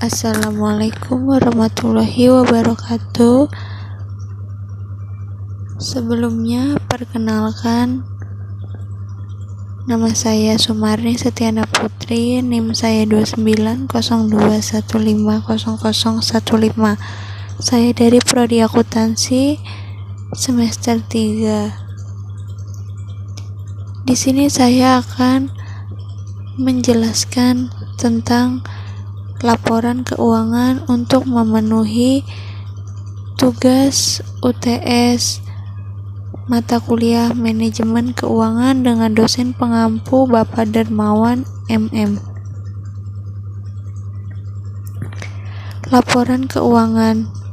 Assalamualaikum warahmatullahi wabarakatuh. Sebelumnya, perkenalkan, nama saya Sumarni Setiana Putri, NIM saya 2902150015. Saya dari Prodi Akuntansi semester 3. Di sini saya akan menjelaskan tentang laporan keuangan untuk memenuhi tugas UTS mata kuliah Manajemen Keuangan dengan dosen pengampu Bapak Darmawan MM. Laporan keuangan.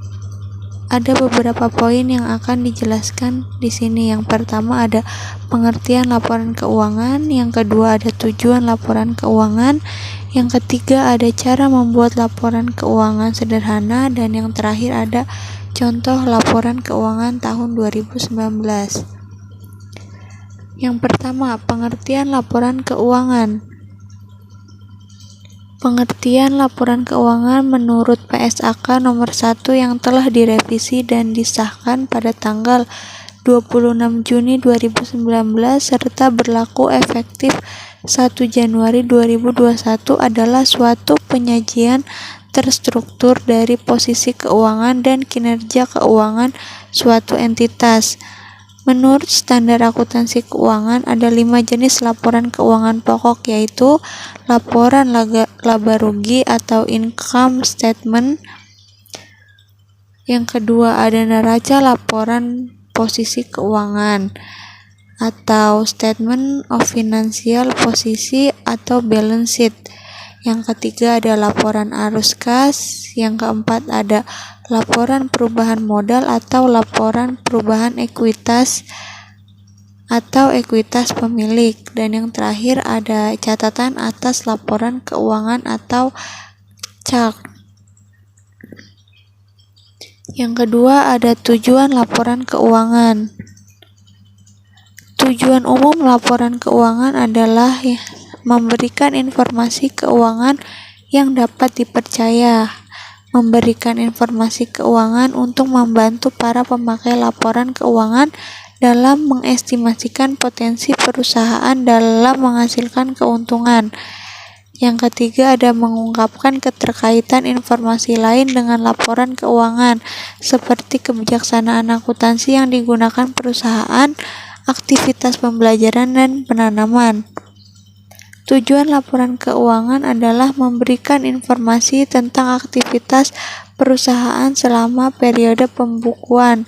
Ada beberapa poin yang akan dijelaskan di sini. Yang pertama ada pengertian laporan keuangan, yang kedua ada tujuan laporan keuangan, yang ketiga ada cara membuat laporan keuangan sederhana, dan yang terakhir ada contoh laporan keuangan tahun 2019. Yang pertama, pengertian laporan keuangan. Pengertian laporan keuangan menurut PSAK nomor 1 yang telah direvisi dan disahkan pada tanggal 26 Juni 2019 serta berlaku efektif 1 Januari 2021 adalah suatu penyajian terstruktur dari posisi keuangan dan kinerja keuangan suatu entitas. Menurut standar akuntansi keuangan, ada 5 jenis laporan keuangan pokok, yaitu laporan laba rugi atau income statement. Yang kedua ada neraca laporan posisi keuangan atau statement of financial position atau balance sheet. Yang ketiga ada laporan arus kas. Yang keempat ada laporan perubahan modal atau laporan perubahan ekuitas atau ekuitas pemilik. Dan yang terakhir ada catatan atas laporan keuangan atau CAC. Yang kedua ada tujuan laporan keuangan. Tujuan umum laporan keuangan adalah memberikan informasi keuangan yang dapat dipercaya, memberikan informasi keuangan untuk membantu para pemakai laporan keuangan dalam mengestimasikan potensi perusahaan dalam menghasilkan keuntungan. Yang ketiga ada mengungkapkan keterkaitan informasi lain dengan laporan keuangan, seperti kebijaksanaan akuntansi yang digunakan perusahaan, aktivitas pembelajaran dan penanaman. Tujuan laporan keuangan adalah memberikan informasi tentang aktivitas perusahaan selama periode pembukuan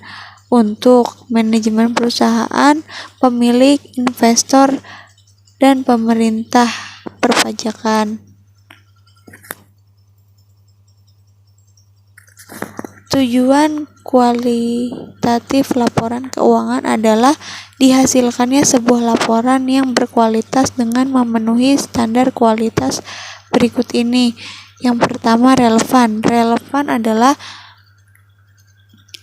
untuk manajemen perusahaan, pemilik, investor, dan pemerintah perpajakan. Tujuan kualitatif laporan keuangan adalah dihasilkannya sebuah laporan yang berkualitas dengan memenuhi standar kualitas berikut ini. Yang pertama, relevan. Relevan adalah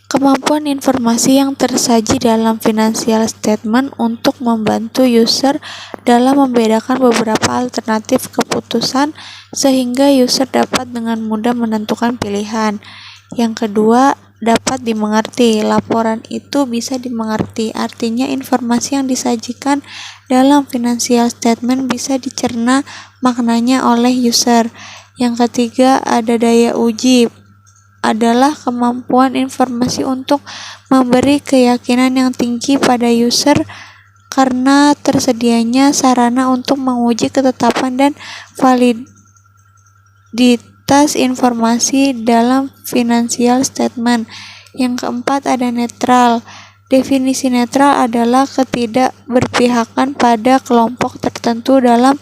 kemampuan informasi yang tersaji dalam financial statement untuk membantu user dalam membedakan beberapa alternatif keputusan sehingga user dapat dengan mudah menentukan pilihan. Yang kedua, dapat dimengerti. Laporan itu bisa dimengerti, artinya informasi yang disajikan dalam financial statement bisa dicerna maknanya oleh user. Yang ketiga, ada daya uji. Adalah kemampuan informasi untuk memberi keyakinan yang tinggi pada user karena tersedianya sarana untuk menguji ketetapan dan validitas informasi dalam financial statement. Yang keempat ada netral. Definisi netral adalah ketidakberpihakan pada kelompok tertentu dalam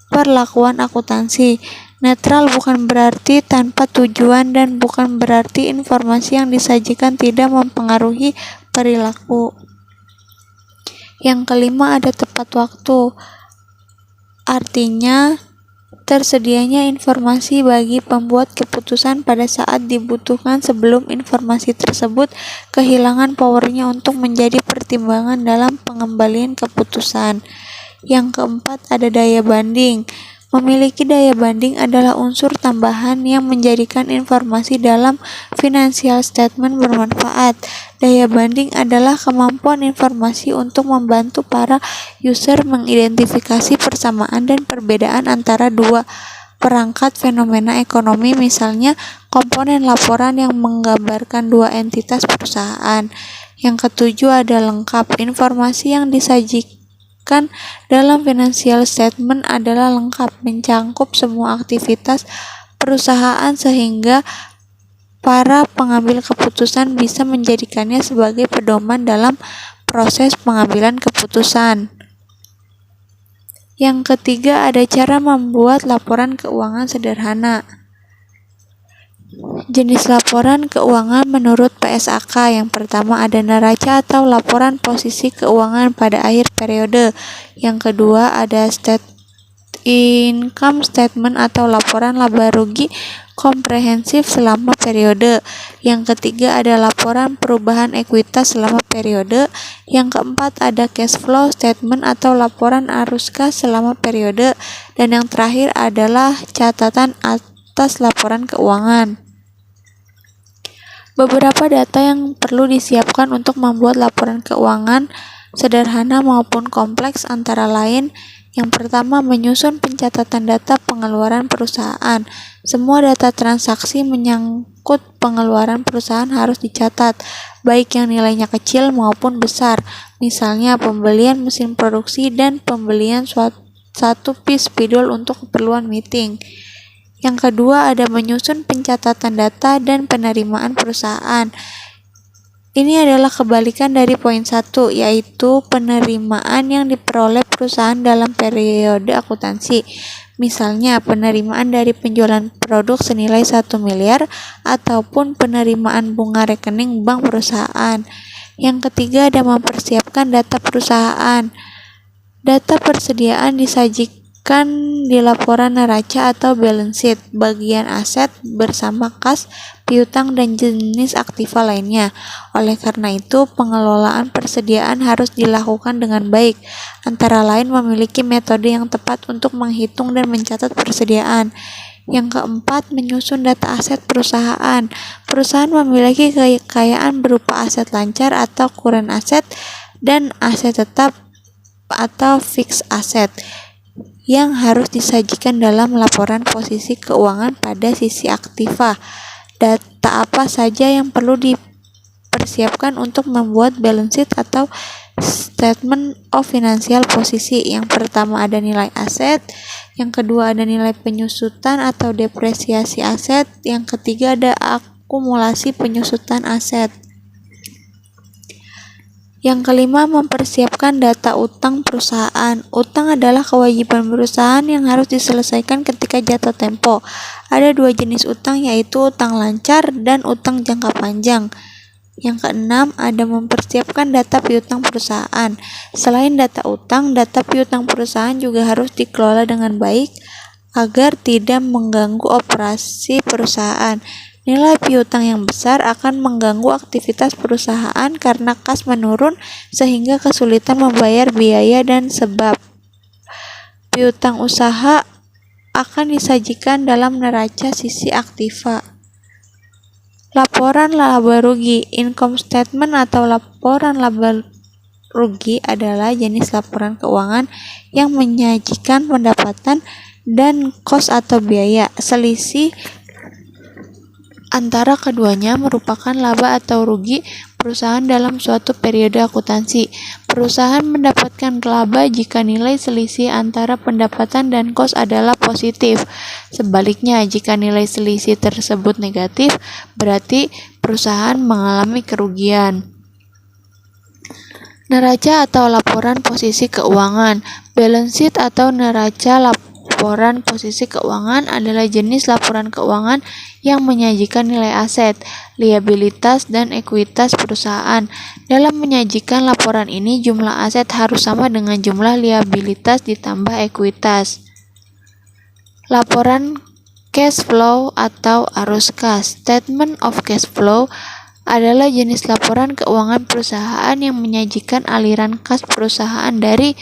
perlakuan akuntansi. Netral bukan berarti tanpa tujuan dan bukan berarti informasi yang disajikan tidak mempengaruhi perilaku. Yang kelima ada tepat waktu. Artinya tersedianya informasi bagi pembuat keputusan pada saat dibutuhkan sebelum informasi tersebut kehilangan powernya untuk menjadi pertimbangan dalam pengembalian keputusan. Yang keempat ada daya banding. Memiliki daya banding adalah unsur tambahan yang menjadikan informasi dalam financial statement bermanfaat. Daya banding adalah kemampuan informasi untuk membantu para user mengidentifikasi persamaan dan perbedaan antara dua perangkat fenomena ekonomi, misalnya komponen laporan yang menggambarkan dua entitas perusahaan. Yang ketujuh ada lengkap. Informasi yang disajikan dalam financial statement adalah lengkap, mencangkup semua aktivitas perusahaan sehingga para pengambil keputusan bisa menjadikannya sebagai pedoman dalam proses pengambilan keputusan. Yang ketiga ada cara membuat laporan keuangan sederhana. Jenis laporan keuangan menurut PSAK. Yang pertama ada neraca atau laporan posisi keuangan pada akhir periode. Yang kedua ada income statement atau laporan laba rugi komprehensif selama periode. Yang ketiga ada laporan perubahan ekuitas selama periode. Yang keempat ada cash flow statement atau laporan arus kas selama periode. Dan yang terakhir adalah catatan atas laporan keuangan. Beberapa data yang perlu disiapkan untuk membuat laporan keuangan sederhana maupun kompleks antara lain: yang pertama, menyusun pencatatan data pengeluaran perusahaan. Semua data transaksi menyangkut pengeluaran perusahaan harus dicatat, baik yang nilainya kecil maupun besar. Misalnya, pembelian mesin produksi dan pembelian satu piece spidol untuk keperluan meeting. Yang kedua, ada menyusun pencatatan data dan penerimaan perusahaan. Ini adalah kebalikan dari poin 1, yaitu penerimaan yang diperoleh perusahaan dalam periode akuntansi. Misalnya, penerimaan dari penjualan produk senilai 1 miliar ataupun penerimaan bunga rekening bank perusahaan. Yang ketiga, ada mempersiapkan data perusahaan. Data persediaan disajikan di laporan neraca atau balance sheet, bagian aset bersama kas, piutang, dan jenis aktiva lainnya. Oleh karena itu, pengelolaan persediaan harus dilakukan dengan baik, antara lain memiliki metode yang tepat untuk menghitung dan mencatat persediaan. Yang keempat, menyusun data aset perusahaan. Perusahaan memiliki kekayaan berupa aset lancar atau current asset dan aset tetap atau fixed asset yang harus disajikan dalam laporan posisi keuangan pada sisi aktiva. Data apa saja yang perlu dipersiapkan untuk membuat balance sheet atau statement of financial posisi? Yang pertama ada nilai aset, yang kedua ada nilai penyusutan atau depresiasi aset, yang ketiga ada akumulasi penyusutan aset. Yang kelima, mempersiapkan data utang perusahaan. Utang adalah kewajiban perusahaan yang harus diselesaikan ketika jatuh tempo. Ada dua jenis utang, yaitu utang lancar dan utang jangka panjang. Yang keenam, ada mempersiapkan data piutang perusahaan. Selain data utang, data piutang perusahaan juga harus dikelola dengan baik agar tidak mengganggu operasi perusahaan. Nilai piutang yang besar akan mengganggu aktivitas perusahaan karena kas menurun sehingga kesulitan membayar biaya, dan sebab piutang usaha akan disajikan dalam neraca sisi aktiva. Laporan laba rugi, income statement atau laporan laba rugi adalah jenis laporan keuangan yang menyajikan pendapatan dan kos atau biaya. Selisih antara keduanya merupakan laba atau rugi perusahaan dalam suatu periode akuntansi. Perusahaan mendapatkan laba jika nilai selisih antara pendapatan dan kos adalah positif. Sebaliknya, jika nilai selisih tersebut negatif, berarti perusahaan mengalami kerugian. Neraca atau laporan posisi keuangan. Balance sheet atau neraca laporan posisi keuangan adalah jenis laporan keuangan yang menyajikan nilai aset, liabilitas, dan ekuitas perusahaan. Dalam menyajikan laporan ini, jumlah aset harus sama dengan jumlah liabilitas ditambah ekuitas. Laporan cash flow atau arus kas. Statement of cash flow adalah jenis laporan keuangan perusahaan yang menyajikan aliran kas perusahaan dari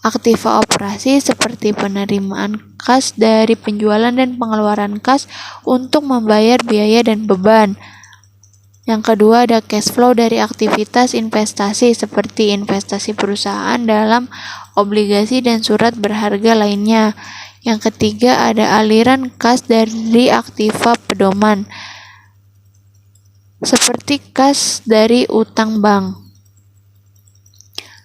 aktiva operasi seperti penerimaan kas dari penjualan dan pengeluaran kas untuk membayar biaya dan beban. Yang kedua ada cash flow dari aktivitas investasi seperti investasi perusahaan dalam obligasi dan surat berharga lainnya. Yang ketiga ada aliran kas dari aktiva pedoman seperti kas dari utang bank.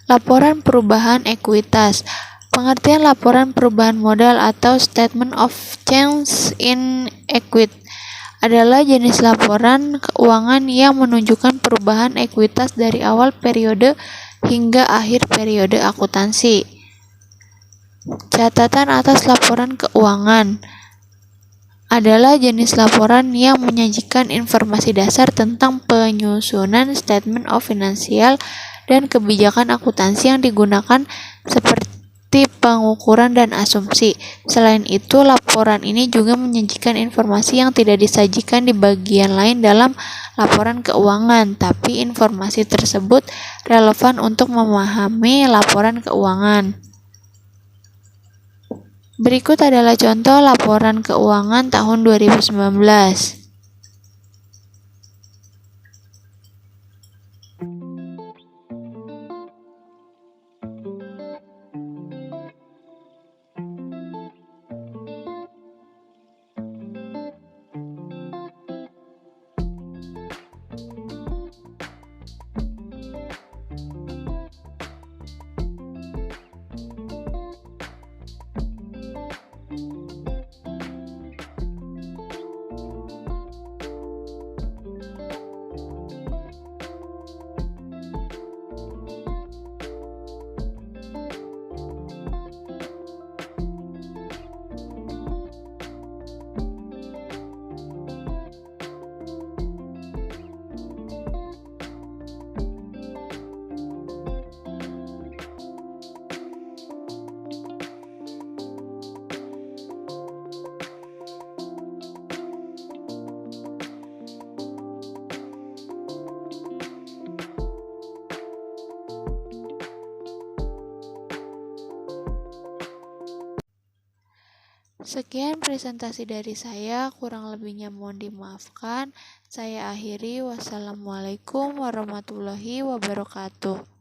Laporan perubahan ekuitas. Pengertian laporan perubahan modal atau statement of change in equity adalah jenis laporan keuangan yang menunjukkan perubahan ekuitas dari awal periode hingga akhir periode akuntansi. Catatan atas laporan keuangan adalah jenis laporan yang menyajikan informasi dasar tentang penyusunan statement of financial dan kebijakan akuntansi yang digunakan seperti pengukuran dan asumsi. Selain itu, laporan ini juga menyajikan informasi yang tidak disajikan di bagian lain dalam laporan keuangan, tapi informasi tersebut relevan untuk memahami laporan keuangan. Berikut adalah contoh laporan keuangan tahun 2019. Sekian presentasi dari saya, kurang lebihnya mohon dimaafkan. Saya akhiri, wassalamualaikum warahmatullahi wabarakatuh.